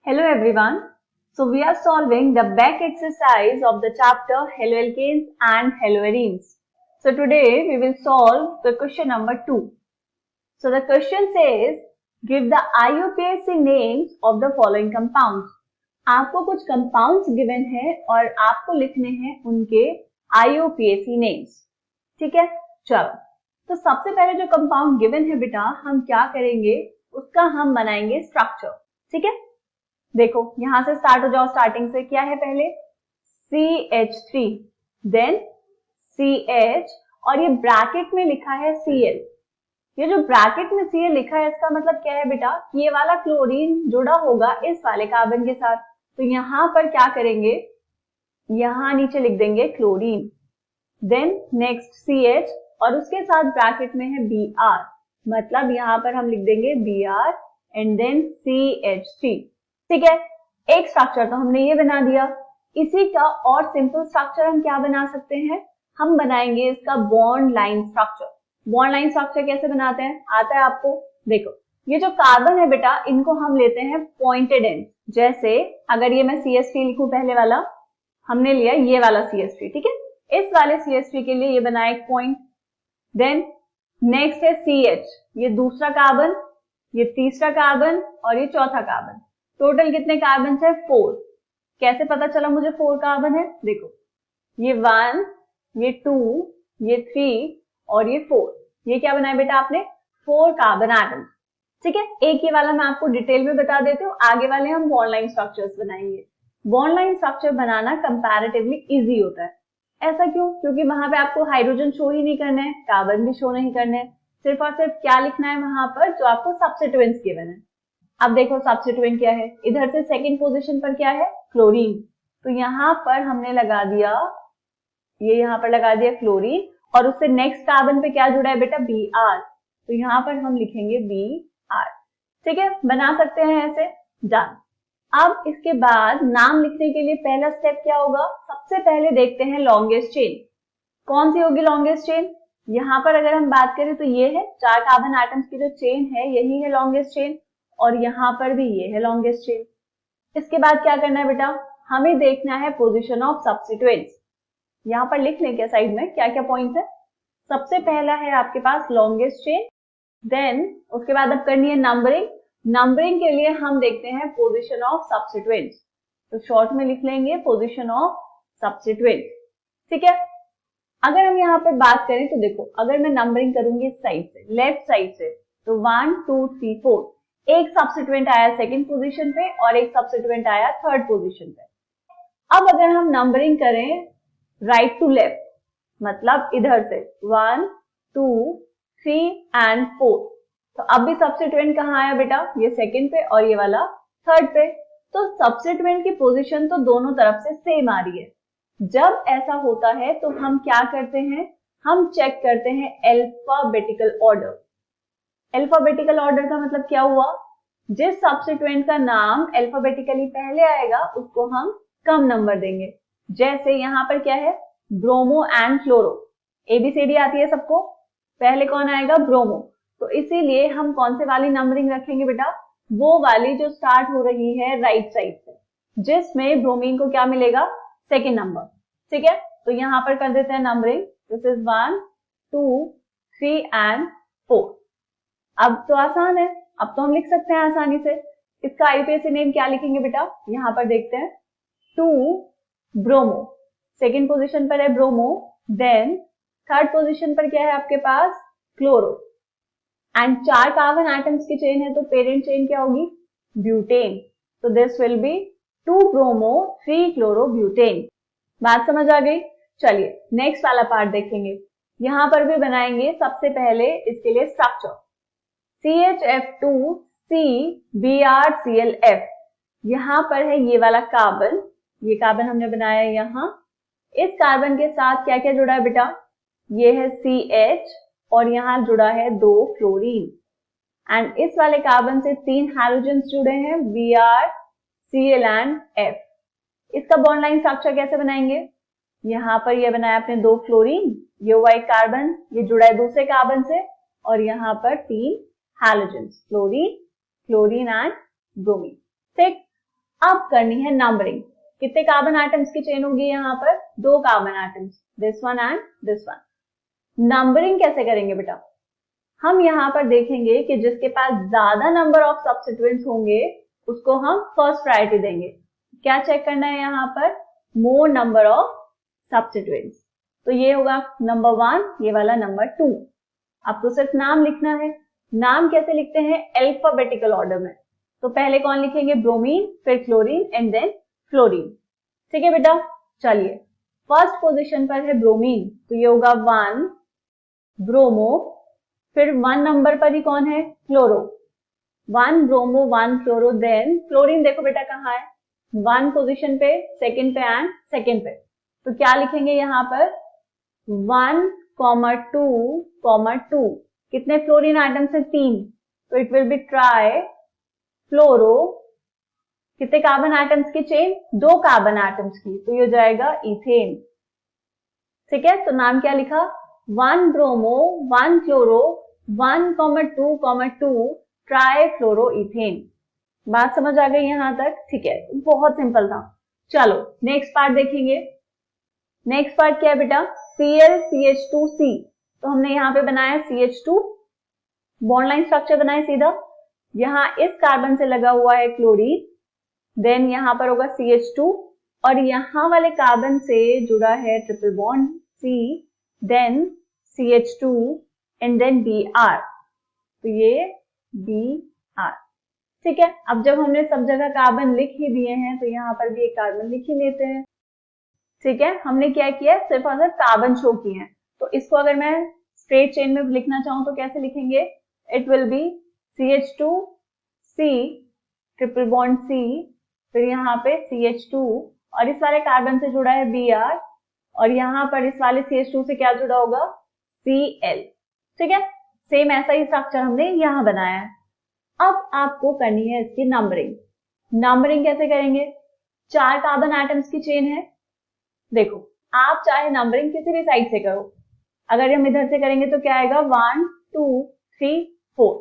Hello everyone. So we are solving the back exercise of the chapter haloalkanes and haloarenes. So today we will solve the question number 2. So the question says give the IUPAC names of the following compounds. आपको कुछ compounds given है और आपको लिखने हैं उनके IUPAC names. ठीक है, चलो तो सबसे पहले जो compound given है बेटा हम क्या करेंगे उसका हम बनाएंगे structure. ठीक है, देखो यहां से स्टार्ट हो जाओ. स्टार्टिंग से क्या है पहले CH3 देन CH और ये ब्रैकेट में लिखा है Cl. ये जो ब्रैकेट में Cl लिखा है इसका मतलब क्या है बेटा, ये वाला क्लोरीन जुड़ा होगा इस वाले कार्बन के साथ. तो यहां पर क्या करेंगे, यहां नीचे लिख देंगे क्लोरीन. देन नेक्स्ट CH और उसके साथ ब्रैकेट में है Br, मतलब यहां पर हम लिख देंगे Br एंड देन CH3. ठीक है, एक स्ट्रक्चर तो हमने ये बना दिया. इसी का और सिंपल स्ट्रक्चर हम क्या बना सकते हैं, हम बनाएंगे इसका bond line structure. Bond line structure कैसे बनाते हैं आता है आपको. देखो ये जो कार्बन है बेटा इनको हम लेते हैं पॉइंटेड एंड. जैसे अगर ये मैं CH3 लिखूं, पहले वाला हमने लिया ये वाला CH3. ठीक है, इस वाले CH3 के लिए ये बना एक पॉइंट. देन नेक्स्ट है CH, ये दूसरा कार्बन, ये तीसरा कार्बन और ये चौथा कार्बन. टोटल कितने कार्बन है 4. कैसे पता चला मुझे 4 कार्बन है, देखो ये 1, ये 2, ये 3 और ये 4. ये क्या बनाया बेटा आपने 4 कार्बन एटम्स. ठीक है, एक ये वाला मैं आपको डिटेल में बता देती हूँ, आगे वाले हम बॉन्ड लाइन स्ट्रक्चर्स बनाएंगे. बॉन्ड लाइन स्ट्रक्चर बनाना कंपैरेटिवली इजी होता है. ऐसा क्यों, क्योंकि वहां पे आपको हाइड्रोजन शो ही नहीं करना है, कार्बन भी शो नहीं करने, सिर्फ और सिर्फ क्या लिखना है वहां पर जो आपको सब्स्टिट्यूएंट्स गिवन है. अब देखो सब्स्टिट्यूएंट क्या है, इधर से सेकंड पोजीशन पर क्या है क्लोरीन. तो यहाँ पर हमने लगा दिया, ये यहाँ पर लगा दिया क्लोरीन और उससे नेक्स्ट कार्बन पे क्या जुड़ा है बेटा Br. तो यहाँ पर हम लिखेंगे Br. ठीक है, बना सकते हैं ऐसे. डन. अब इसके बाद नाम लिखने के लिए पहला स्टेप क्या होगा, सबसे पहले देखते हैं लॉन्गेस्ट चेन. कौन सी होगी लॉन्गेस्ट चेन. यहाँ पर अगर हम बात करें तो ये है 4 कार्बन एटम्स की जो चेन है यही है लॉन्गेस्ट चेन और यहाँ पर भी ये है लॉन्गेस्ट चेन. इसके बाद क्या करना है बेटा, हमें देखना है पोजीशन ऑफ सब्स्टिट्यूएंट्स. यहाँ पर लिख लें क्या साइड में क्या क्या पॉइंट है. सबसे पहला है आपके पास लॉन्गेस्ट चेन. देन उसके बाद अब करनी है नंबरिंग. नंबरिंग के लिए हम देखते हैं पोजीशन ऑफ सब्स्टिट्यूएंट्स. तो शॉर्ट में लिख लेंगे पोजीशन ऑफ सब्स्टिट्यूएंट्स. ठीक है, अगर हम यहाँ पर बात करें तो देखो अगर मैं नंबरिंग करूंगी इस साइड से, लेफ्ट साइड से, तो 1 2 3 4 एक सब्स्टिट्यूएंट आया सेकंड पोजीशन पे और एक सब्स्टिट्यूएंट आया थर्ड पोजीशन पे. अब अगर हम नंबरिंग करें राइट टू लेफ्ट, मतलब इधर से 1 2 3 एंड 4, तो अब भी सब्स्टिट्यूएंट कहाँ आया बेटा, ये सेकंड पे और ये वाला थर्ड पे. तो सब्स्टिट्यूएंट की पोजीशन तो दोनों तरफ से सेम आ रही है. जब ऐसा होता है तो हम क्या करते हैं, हम चेक करते हैं अल्फाबेटिकल ऑर्डर. अल्फाबेटिकल ऑर्डर का मतलब क्या हुआ, जिस सब्स्टिट्यूएंट का नाम अल्फाबेटिकली पहले आएगा उसको हम कम नंबर देंगे. जैसे यहाँ पर क्या है ब्रोमो एंड फ्लोरो, ABCD आती है सबको, पहले कौन आएगा ब्रोमो. तो इसीलिए हम कौन से वाली नंबरिंग रखेंगे बेटा, वो वाली जो स्टार्ट हो रही है राइट साइड से, जिसमें ब्रोमीन को क्या मिलेगा सेकेंड नंबर. ठीक है, तो यहाँ पर कर देते हैं नंबरिंग. This is 1 2 3 and 4. अब तो आसान है, अब तो हम लिख सकते हैं आसानी से. इसका IUPAC नेम क्या लिखेंगे बेटा, यहाँ पर देखते हैं 2 ब्रोमो, सेकेंड पोजीशन पर है ब्रोमो. देन थर्ड पोजीशन पर क्या है आपके पास क्लोरो. एंड 4 कार्बन एटम्स की चेन है तो पेरेंट चेन क्या होगी ब्यूटेन. तो this will B 2 bromo 3 chloro butane. बात समझ आ गई. चलिए नेक्स्ट वाला पार्ट देखेंगे. यहां पर भी बनाएंगे सबसे पहले इसके लिए स्ट्रक्चर. CH2CBrClF. यहां पर है ये वाला कार्बन, ये कार्बन हमने बनाया है यहाँ. इस कार्बन के साथ क्या क्या जुड़ा है बेटा, ये है CH और यहाँ जुड़ा है 2 फ्लोरीन. एंड इस वाले कार्बन से 3 हाइड्रोजन्स जुड़े हैं Br Cl एंड F. इसका बॉन्ड लाइन स्ट्रक्चर कैसे बनाएंगे, यहाँ पर ये बनाया आपने 2 फ्लोरीन, ये हुआ एक कार्बन, ये जुड़ा है दूसरे कार्बन से और यहाँ पर 3 halogens, fluorine, chlorine and bromine. ठीक, अब करनी है नंबरिंग। कितने कार्बन एटम्स की चेन होगी यहाँ पर? 2 carbon atoms, this one and this one. Numbering कैसे करेंगे बेटा? हम यहाँ पर देखेंगे कि जिसके पास ज्यादा नंबर ऑफ सब्स्टिट्यूएंट्स होंगे उसको हम फर्स्ट प्रायोरिटी देंगे। क्या चेक करना है यहाँ पर? मोर नंबर ऑफ सब्स्टिट्यूएंट्स। तो ये होगा नंबर 1, ये वाला नंबर 2। आपको सिर्फ नाम लिखना है। नाम कैसे लिखते हैं? अल्फाबेटिकल ऑर्डर में। तो पहले कौन लिखेंगे? ब्रोमीन, फिर क्लोरीन एंड देन फ्लोरीन। ठीक है बेटा, चलिए फर्स्ट पोजीशन पर है ब्रोमीन, तो ये होगा 1 ब्रोमो, फिर 1 नंबर पर ही कौन है? Chloro. 1 bromo 1 chloro, then chlorine देखो बेटा कहाँ है? 1 पोजीशन पे, सेकंड पे एंड सेकंड पे। तो क्या लिखेंगे यहाँ पर? 1, 2, 2। कितने फ्लोरीन आइटम्स है? 3। तो इट विल बी ट्राई फ्लोरो। कितने कार्बन एटम्स की चेन? 2 कार्बन एटम्स की, तो ये हो जाएगा इथेन। ठीक है, तो नाम क्या लिखा? 1 ब्रोमो 1 क्लोरो 1, 2, 2 ट्राई फ्लोरो इथेन। बात समझ आ गई यहां तक? ठीक है, बहुत सिंपल था। चलो नेक्स्ट पार्ट देखेंगे। नेक्स्ट पार्ट क्या है बेटा? ClCH2C। तो हमने यहाँ पे बनाया CH2, बॉन्ड लाइन स्ट्रक्चर बनाए सीधा। यहाँ इस कार्बन से लगा हुआ है क्लोरीन, देन यहाँ पर होगा CH2 और यहाँ वाले कार्बन से जुड़ा है triple bond C, then CH2 and then Br। तो ये Br। ठीक है, अब जब हमने सब जगह कार्बन लिख ही दिए हैं तो यहाँ पर भी एक कार्बन लिख ही लेते हैं। ठीक है, हमने क्या किया? सिर्फ अगर कार्बन शो किए हैं। तो इसको अगर मैं स्ट्रेट चेन में लिखना चाहूं तो कैसे लिखेंगे? It will B CH2C triple bond C, फिर यहाँ पे CH2 और इस वाले कार्बन से जुड़ा है Br और यहाँ पर इस वाले CH2 से क्या जुड़ा होगा? Cl। ठीक है, सेम ऐसा ही स्ट्रक्चर हमने यहाँ बनाया है। अब आपको करनी है इसकी नंबरिंग। नंबरिंग कैसे करेंगे? 4 कार्बन एटम्स की चेन है। देखो, आप चाहे नंबरिंग किसी भी साइड से करो। अगर हम इधर से करेंगे तो क्या आएगा? 1, 2, 3, 4।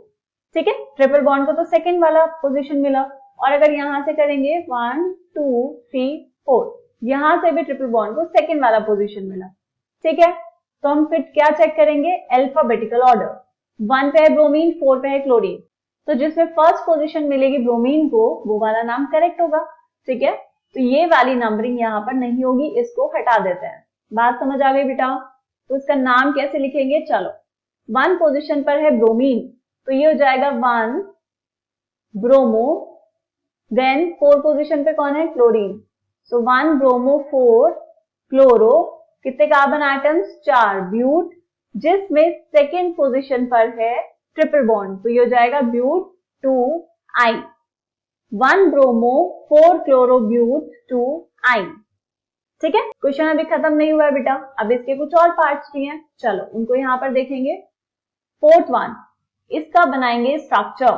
ठीक है, ट्रिपल बॉन्ड को तो सेकंड वाला पोजीशन मिला और अगर यहां से करेंगे 1, 2, 3, 4, यहां से भी ट्रिपल बॉन्ड को सेकंड वाला पोजीशन मिला। ठीक है, तो हम फिर क्या चेक करेंगे? Alphabetical order. 1 पे है ब्रोमीन, 4 पे है क्लोरीन, तो जिसमें फर्स्ट पोजीशन मिलेगी ब्रोमीन को वो वाला नाम करेक्ट होगा। ठीक है, तो ये वाली नंबरिंग यहाँ पर नहीं होगी, इसको हटा देते हैं। बात समझ आ गई बेटा? तो इसका नाम कैसे लिखेंगे? चलो, 1 पोजीशन पर है ब्रोमीन, तो ये हो जाएगा 1 ब्रोमो, देन 4 पोजीशन पे कौन है? क्लोरीन, सो 1 ब्रोमो 4 क्लोरो। कितने कार्बन एटम्स? 4 ब्यूट, जिसमें सेकेंड पोजीशन पर है ट्रिपल बॉन्ड, तो ये हो जाएगा ब्यूट 2 आई। 1 ब्रोमो 4 क्लोरो ब्यूट 2 आई। ठीक है, क्वेश्चन अभी खत्म नहीं हुआ है बेटा, अब इसके कुछ और पार्ट्स भी हैं, चलो उनको यहाँ पर देखेंगे। फोर्थ वन, इसका बनाएंगे स्ट्रक्चर।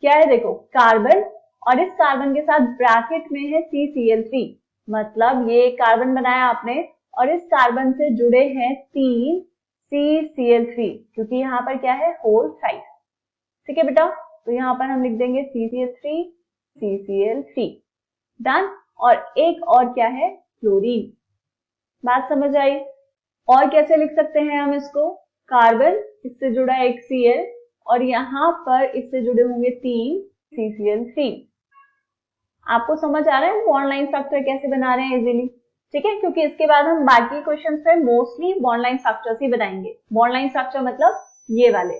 क्या है? देखो, कार्बन और इस कार्बन के साथ ब्रैकेट में है CCl3, मतलब ये कार्बन बनाया आपने और इस कार्बन से जुड़े हैं 3 CCl3, क्योंकि यहाँ पर क्या है? Whole side. ठीक है बेटा, तो यहाँ पर हम लिख देंगे CCl3 CCl3, डन। और एक और क्या है? क्लोरीन। बात समझ आई? और कैसे लिख सकते हैं हम इसको? कार्बन, इससे जुड़ा है एक Cl और यहाँ पर इससे जुड़े होंगे 3 CCl3। आपको समझ आ रहा है बॉन्ड लाइन स्ट्रक्चर कैसे बना रहे हैं इजीली? ठीक है, क्योंकि इसके बाद हम बाकी क्वेश्चंस में मोस्टली बॉन्ड लाइन स्ट्रक्चर्स ही बनाएंगे। बॉन्ड लाइन स्ट्रक्चर मतलब ये वाले।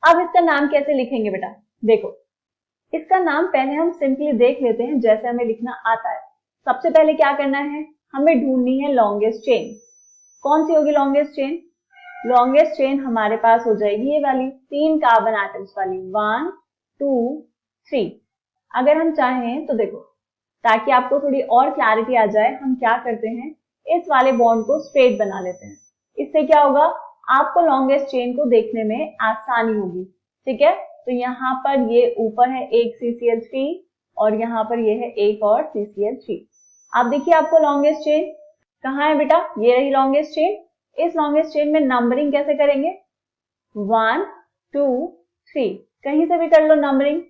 अब इसका नाम कैसे लिखेंगे बेटा? देखो, इसका नाम पहले हम सिंपली देख लेते हैं जैसे हमें लिखना आता है। सबसे पहले क्या करना है? हमें ढूंढनी है लॉन्गेस्ट चेन। कौन सी होगी लॉन्गेस्ट चेन? लॉन्गेस्ट चेन हमारे पास हो जाएगी ये वाली 3 कार्बन एटम्स वाली, 1, 2, 3। अगर हम चाहें तो देखो, ताकि आपको थोड़ी और क्लैरिटी आ जाए, हम क्या करते हैं, इस वाले बॉन्ड को स्ट्रेट बना लेते हैं। इससे क्या होगा? आपको लॉन्गेस्ट चेन को देखने में आसानी होगी। ठीक है, तो यहाँ पर ये ऊपर है एक CCl3 और यहाँ पर ये है एक और CCl3। आप देखिए, आपको लॉन्गेस्ट चेन कहाँ है बेटा? ये रही लॉन्गेस्ट चेन। इस लॉन्गेस्ट चेन में नंबरिंग कैसे करेंगे? 1, 2, 3, कहीं से भी कर लो नंबरिंग,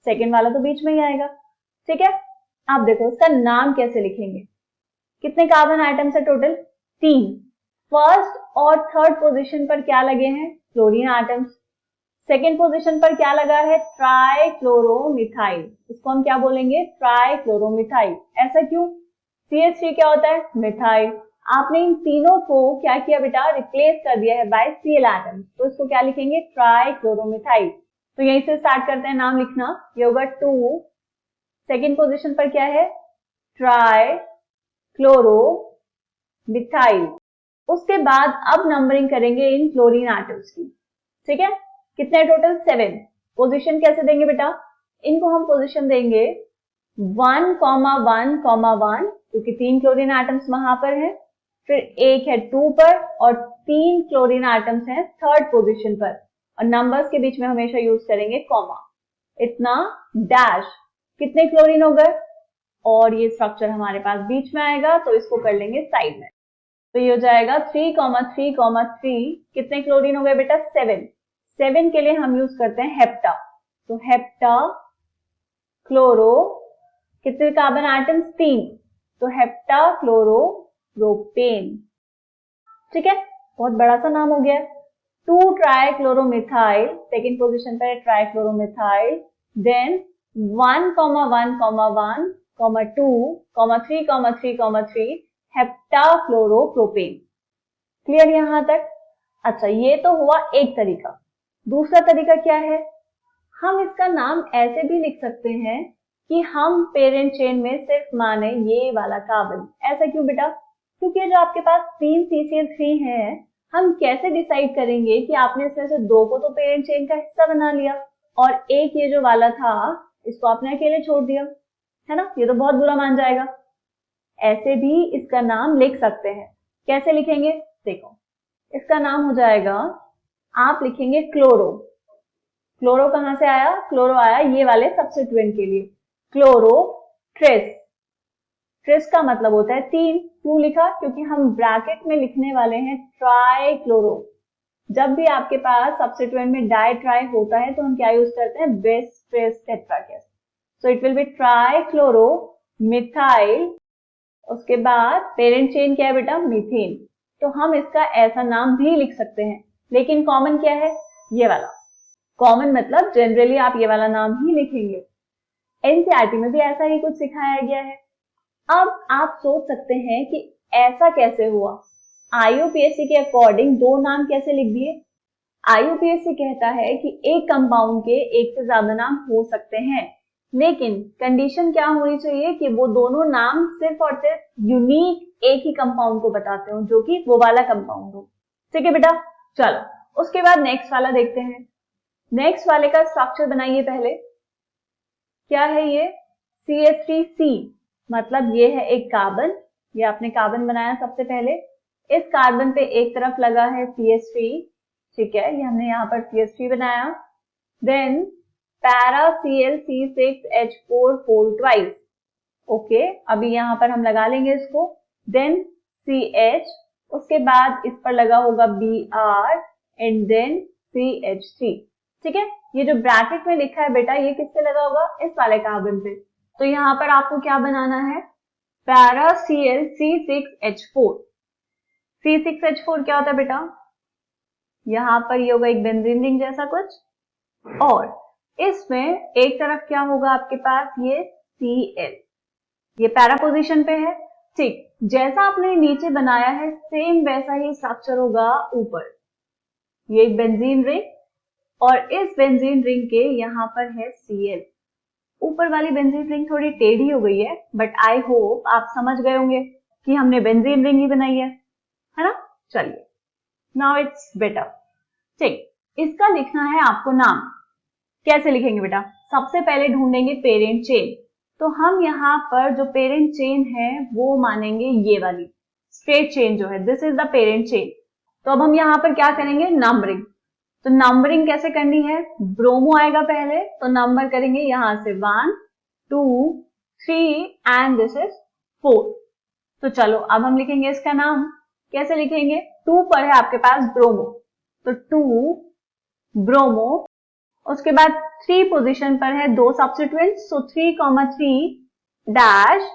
सेकेंड वाला तो बीच में ही आएगा। ठीक है, आप देखो इसका नाम कैसे लिखेंगे। कितने कार्बन आइटम्स है टोटल? 3। फर्स्ट और थर्ड पोजीशन पर क्या लगे हैं? Chlorine items. सेकेंड पोजीशन पर क्या लगा है? ट्राइक्लोरोमिथाइल। इसको हम क्या बोलेंगे? ट्राइक्लोरोमिथाइल। ऐसा क्यों? CH3 क्या होता है? मिथाइल। आपने इन तीनों को क्या किया बेटा? रिप्लेस कर दिया है बाय Cl एटम, तो इसको क्या लिखेंगे? ट्राइक्लोरोमिथाइल। तो यहीं से स्टार्ट करते हैं नाम लिखना। ये होगा 2। सेकेंड पोजीशन पर क्या है? ट्राइक्लोरोमिथाइल। उसके बाद अब नंबरिंग करेंगे इन क्लोरीन एटम्स की। ठीक है, कितने टोटल? 7। पोजीशन कैसे देंगे बेटा? इनको हम पोजीशन देंगे 1,1,1 क्योंकि 3 क्लोरीन एटम्स वहां पर है, फिर एक है 2 पर और 3 क्लोरीन एटम्स हैं थर्ड पोजीशन पर, और नंबर्स के बीच में हमेशा यूज करेंगे कॉमा। इतना डैश। कितने क्लोरीन हो गए? और ये स्ट्रक्चर हमारे पास बीच में आएगा, तो इसको कर लेंगे साइड में। तो ये हो जाएगा 3,3,3। कितने क्लोरीन हो गए बेटा? 7। 7 के लिए हम यूज करते हैं हेप्टा। तो हेप्टा क्लोरो, कितने कार्बन आइटम्स? 3, तो हेप्टा क्लोरो प्रोपेन। ठीक है, बहुत बड़ा सा नाम हो गया। 2 ट्राइक्लोरोमिथाइल, सेकेंड पोजीशन पर है ट्राइक्लोरोमिथाइल। देन 1,1,1,2,3,3,3 हेप्टाक्लोरोप्रोपेन। क्लियर यहां तक? अच्छा, ये तो हुआ एक तरीका। दूसरा तरीका क्या है? हम इसका नाम ऐसे भी लिख सकते हैं कि हम पेरेंट चेन में सिर्फ माने ये वाला कार्बन। ऐसा क्यों बेटा? क्योंकि जो आपके पास 3 CCl3 है, हम कैसे डिसाइड करेंगे कि आपने इसमें से 2 को तो पेरेंट चेन का हिस्सा बना लिया और एक ये जो वाला था इसको आपने अकेले छोड़ दिया, है ना? ये तो बहुत बुरा मान जाएगा। ऐसे भी इसका नाम लिख सकते हैं। कैसे लिखेंगे? देखो, इसका नाम हो जाएगा, आप लिखेंगे क्लोरो। क्लोरो कहां से आया? क्लोरो आया ये वाले सब्स्टिट्यूएंट के लिए, क्लोरो ट्रेस। ट्रेस का मतलब होता है 3। क्यों लिखा? क्योंकि हम ब्रैकेट में लिखने वाले हैं ट्राइक्लोरो। जब भी आपके पास सब्स्टिट्यूएंट में डाई ट्राई होता है तो हम क्या यूज करते हैं? Bis tris tetrakis. So it will be trichloro methyl. उसके बाद पेरेंट चेन क्या है बेटा? मीथेन। तो हम इसका ऐसा नाम भी लिख सकते हैं, लेकिन कॉमन क्या है? ये वाला। कॉमन मतलब जनरली आप ये वाला नाम ही लिखेंगे। एनसीईआरटी में भी ऐसा ही कुछ सिखाया गया है। अब आप सोच सकते हैं कि ऐसा कैसे हुआ? आईयूपीएससी के अकॉर्डिंग 2 नाम कैसे लिख दिए? आईयूपीएससी कहता है कि एक कंपाउंड के एक से ज्यादा नाम हो सकते हैं, लेकिन कंडीशन क्या होनी चाहिए कि वो दोनों नाम सिर्फ और सिर्फ यूनिक एक ही कंपाउंड को बताते हो, जो कि वो वाला कंपाउंड हो। ठीक है बेटा, चलो उसके बाद नेक्स्ट वाला देखते हैं। नेक्स्ट वाले का स्ट्रक्चर बनाइए पहले। क्या है ये? CH3C, मतलब ये है एक कार्बन। ये आपने कार्बन बनाया सबसे पहले। इस कार्बन पे एक तरफ लगा है CH3, ठीक है, ये हमने यहाँ पर CH3 बनाया। Then para ClC6H4 whole twice. Okay, अभी यहाँ पर हम लगा लेंगे इसको। देन CH, उसके बाद इस पर लगा होगा Br एंड देन CH3। ठीक है, ये जो ब्रैकेट में लिखा है बेटा, ये किससे लगा होगा? इस वाले कार्बन पे। तो यहाँ पर आपको क्या बनाना है? Para ClC6H4। C6H4 क्या होता है बेटा? यहाँ पर ये होगा एक बेंजीन रिंग जैसा कुछ, और इसमें एक तरफ क्या होगा आपके पास? ये Cl। ये पैरा पोजीशन पे है। ठीक, जैसा आपने नीचे बनाया है सेम वैसा ही स्ट्रक्चर होगा ऊपर। ये एक बेंजीन रिंग, और इस बेंजीन रिंग के यहाँ पर है Cl। ऊपर वाली बेंजीन रिंग थोड़ी टेढ़ी हो गई है, बट आई होप आप समझ गए होंगे कि हमने बेंजीन रिंग ही बनाई है ना? चलिए, नाउ इट्स बेटर। ठीक, इसका लिखना है आपको नाम। कैसे लिखेंगे बेटा? सबसे पहले ढूंढेंगे पेरेंट चेन। तो हम यहाँ पर जो पेरेंट चेन है वो मानेंगे ये वाली स्ट्रेट चेन जो है, this is the parent chain. तो अब हम यहाँ पर क्या करेंगे? नंबरिंग। तो नंबरिंग कैसे करनी है? ब्रोमो आएगा पहले, तो नंबर करेंगे यहां से 1 2 3 एंड दिस इज 4। तो चलो अब हम लिखेंगे इसका नाम। कैसे लिखेंगे? 2 पर है आपके पास ब्रोमो, तो 2 ब्रोमो। उसके बाद 3 पोजीशन पर है 2 सब्स्टिट्यूएंट्स, सो 3,3 डैश।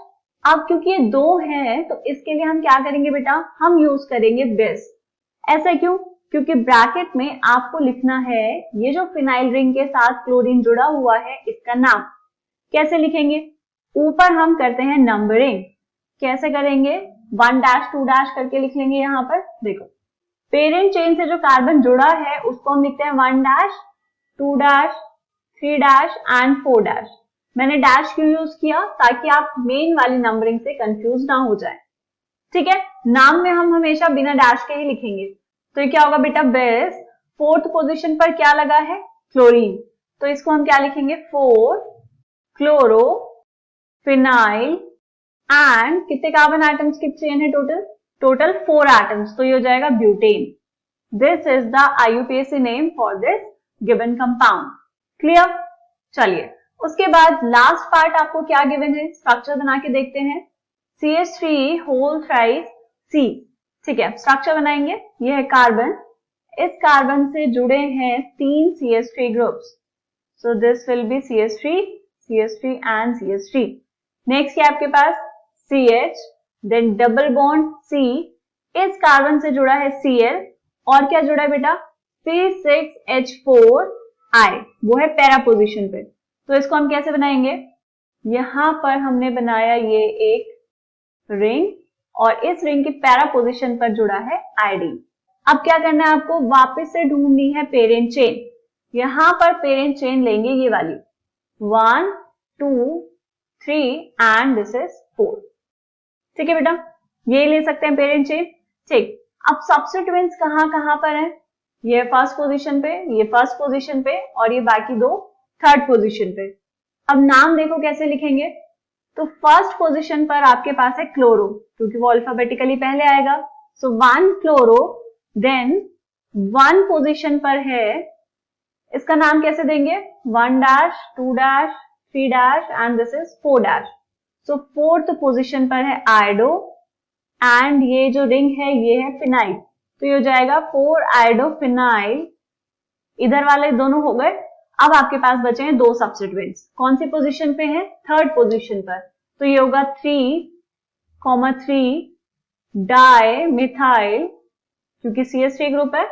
अब क्योंकि ये 2 हैं तो इसके लिए हम क्या करेंगे बेटा, हम यूज करेंगे दिस। ऐसा क्यों? क्योंकि ब्रैकेट में आपको लिखना है ये जो फिनाइल रिंग के साथ क्लोरीन जुड़ा हुआ है इसका नाम। कैसे लिखेंगे? ऊपर हम करते हैं नंबरिंग। कैसे करेंगे? 1 डैश 2 डैश करके लिख लेंगे। यहाँ पर देखो, पेरेंट चेन से जो कार्बन जुड़ा है उसको हम लिखते हैं 1 dash 2 dash 3 dash and 4 dash. मैंने डैश क्यों यूज किया? ताकि आप मेन वाली नंबरिंग से कंफ्यूज ना हो जाए। ठीक है, नाम में हम हमेशा बिना डैश के ही लिखेंगे। तो ये क्या होगा बेटा, बेस। 4th पोजीशन पर क्या लगा है? क्लोरीन। तो इसको हम क्या लिखेंगे? 4 क्लोरो फिनाइल एंड कितने कार्बन एटम्स की चेन है टोटल 4 एटम्स। तो ये हो जाएगा butane. This is the IUPAC name for this given compound. Clear? चलिए, उसके बाद लास्ट पार्ट आपको क्या गिवन है, स्ट्रक्चर बना के देखते हैं। CH3 whole thrice C। ठीक है, स्ट्रक्चर बनाएंगे। ये है कार्बन, इस कार्बन से जुड़े हैं 3 CH3 groups. So this will be CH3 CH3 and CH3। Next क्या आपके पास? CH, then double bond C, इस कार्बन से जुड़ा है Cl, और क्या जुड़ा है बेटा? C6H4I, वो है पैरा पोजीशन पे। तो इसको हम कैसे बनाएंगे? यहां पर हमने बनाया ये एक रिंग, और इस रिंग की पैरा पोजीशन पर जुड़ा है आयोडीन। अब क्या करना है आपको? वापस से ढूंढनी है पेरेंट चेन। यहां पर पेरेंट चेन लेंगे ये वाली 1 2 3 एंड दिस इज 4। ठीक है बेटा, ये ले सकते हैं पेरेंट चेन। ठीक, अब सब्स्टिट्यूएंट्स कहां पर है? ये फर्स्ट पोजीशन पे, ये फर्स्ट पोजीशन पे, और ये बाकी 2 थर्ड पोजीशन पे। अब नाम देखो कैसे लिखेंगे। तो फर्स्ट पोजीशन पर आपके पास है क्लोरो, क्योंकि वो अल्फाबेटिकली पहले आएगा। सो 1 क्लोरो, देन 1 पोजीशन पर है, इसका नाम कैसे देंगे? 1 dash 2 dash 3 dash and this is 4 dash. So 4th position पर है आयोडो, एंड ये जो रिंग है ये है फिनाइल। तो ये हो जाएगा 4 आयोडो फिनाइल। इधर वाले दोनों हो गए। अब आपके पास बचे हैं 2 सब्स्टिट्यूएंट्स। कौन सी पोजीशन पे हैं? थर्ड पोजीशन पर। तो ये होगा 3,3 डाई मिथाइल, क्योंकि CH3 ग्रुप है।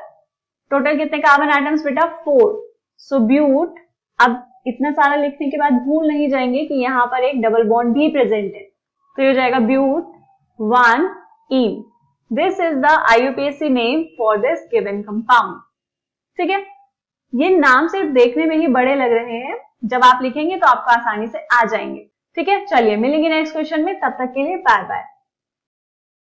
टोटल कितने कार्बन एटम्स बेटा? 4। सो ब्यूट। अब इतना सारा लिखने के बाद भूल नहीं जाएंगे कि यहां पर एक डबल बॉन्ड भी प्रेजेंट है। तो ये हो जाएगा but 1ene। This is the IUPAC name for this given compound. ठीक है, ये नाम सिर्फ देखने में ही बड़े लग रहे हैं, जब आप लिखेंगे तो आपको आसानी से आ जाएंगे। ठीक है, चलिए मिलेंगे नेक्स्ट क्वेश्चन में, तब तक के लिए बाय बाय।